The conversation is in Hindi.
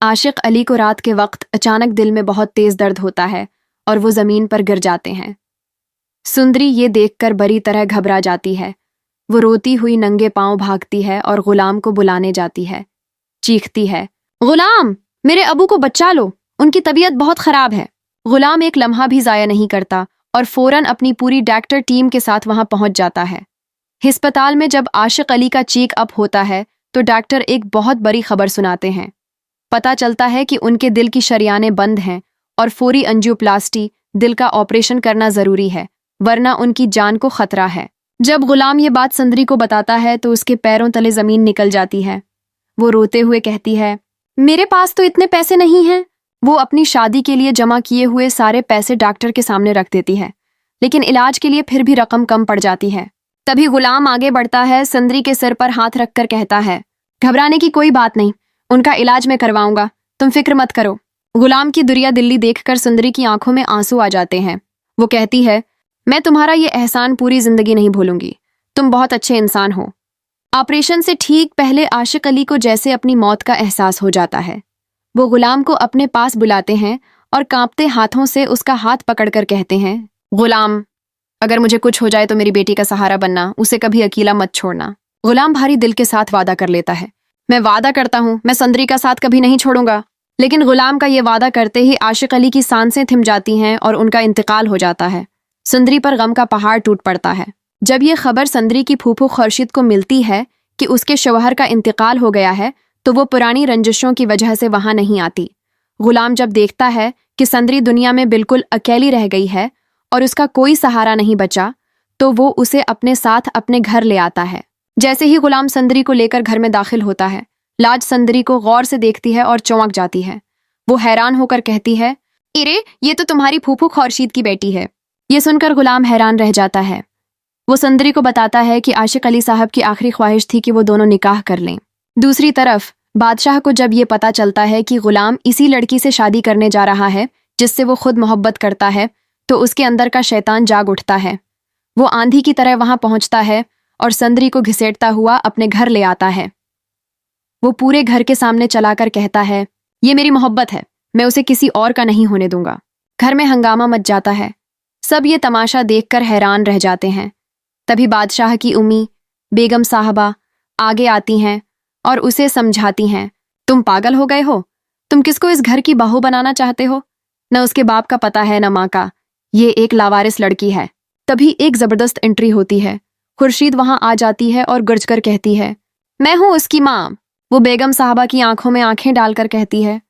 आशिक अली को रात के वक्त अचानक दिल में बहुत तेज दर्द होता है और वो जमीन पर गिर जाते हैं। सुंदरी ये देखकर बड़ी तरह घबरा जाती है। वो रोती हुई नंगे पांव भागती है और गुलाम को बुलाने जाती है। चीखती है, गुलाम, मेरे अबू को बचा लो, उनकी तबीयत बहुत खराब है। गुलाम एक लम्हा भी जाया नहीं करता और फौरन अपनी पूरी डॉक्टर टीम के साथ वहां पहुंच जाता है। अस्पताल में जब आशिक अली का चेक अप होता है तो डॉक्टर एक बहुत बड़ी खबर सुनाते हैं। पता चलता है कि उनके दिल की शरियानें बंद हैं और फौरी एंजियोप्लास्टी, दिल का ऑपरेशन करना जरूरी है, वरना उनकी जान को खतरा है। जब गुलाम ये बात सुंदरी को बताता है तो उसके पैरों तले जमीन निकल जाती है। वो रोते हुए कहती है, मेरे पास तो इतने पैसे नहीं हैं। वो अपनी शादी के लिए जमा किए हुए सारे पैसे डॉक्टर के सामने रख देती है, लेकिन इलाज के लिए फिर भी रकम कम पड़ जाती है। तभी गुलाम आगे बढ़ता है, सुंदरी के सिर पर हाथ रखकर कहता है, घबराने की कोई बात नहीं, उनका इलाज मैं करवाऊंगा, तुम फिक्र मत करो। गुलाम की दुरिया दिल्ली देखकर सुंदरी की आंखों में आंसू आ जाते हैं। वो कहती है, मैं तुम्हारा ये एहसान पूरी जिंदगी नहीं भूलूंगी, तुम बहुत अच्छे इंसान हो। ऑपरेशन से ठीक पहले आशिक अली को जैसे अपनी मौत का एहसास हो जाता है। वो गुलाम को अपने पास बुलाते हैं और कांपते हाथों से उसका हाथ पकड़कर कहते हैं, गुलाम, अगर मुझे कुछ हो जाए तो मेरी बेटी का सहारा बनना, उसे कभी अकेला मत छोड़ना। गुलाम भारी दिल के साथ वादा कर लेता है, मैं वादा करता हूँ मैं सुंदरी का साथ कभी नहीं छोड़ूंगा। लेकिन गुलाम का ये वादा करते ही आशिक अली की सांसें थिम जाती हैं और उनका इंतकाल हो जाता है। सुंदरी पर गम का पहाड़ टूट पड़ता है। जब ये खबर सुंदरी की फूफू खुर्शीद को मिलती है कि उसके शौहर का इंतकाल हो गया है तो वो पुरानी रंजिशों की वजह से वहां नहीं आती। गुलाम जब देखता है कि सुंदरी दुनिया में बिल्कुल अकेली रह गई है और उसका कोई सहारा नहीं बचा, तो वो उसे अपने साथ अपने घर ले आता है। जैसे ही गुलाम सुंदरी को लेकर घर में दाखिल होता है, लाज सुंदरी को गौर से देखती है और चौंक जाती है। वो हैरान होकर कहती है, इरे, ये तो तुम्हारी फूफू खुर्शीद की बेटी है। ये सुनकर गुलाम हैरान रह जाता है। वो सुंदरी को बताता है कि आशिक अली साहब की आखिरी ख्वाहिश थी कि वो दोनों निकाह कर लें। दूसरी तरफ बादशाह को जब ये पता चलता है कि गुलाम इसी लड़की से शादी करने जा रहा है जिससे वो खुद मोहब्बत करता है, तो उसके अंदर का शैतान जाग उठता है। वो आंधी की तरह वहां पहुंचता है और सुंदरी को घसीटता हुआ अपने घर ले आता है। वो पूरे घर के सामने चलाकर कहता है, ये मेरी मोहब्बत है, मैं उसे किसी और का नहीं होने दूंगा। घर में हंगामा मच जाता है। सब ये तमाशा देखकर हैरान रह जाते हैं। तभी बादशाह की उम्मी बेगम साहबा आगे आती हैं और उसे समझाती हैं, तुम पागल हो गए हो, तुम किसको इस घर की बहू बनाना चाहते हो? न उसके बाप का पता है न माँ का, ये एक लावारिस लड़की है। तभी एक जबरदस्त एंट्री होती है। खुर्शीद वहां आ जाती है और गरज कर कहती है, मैं हूं उसकी माँ। वो बेगम साहबा की आंखों में आंखें डालकर कहती है,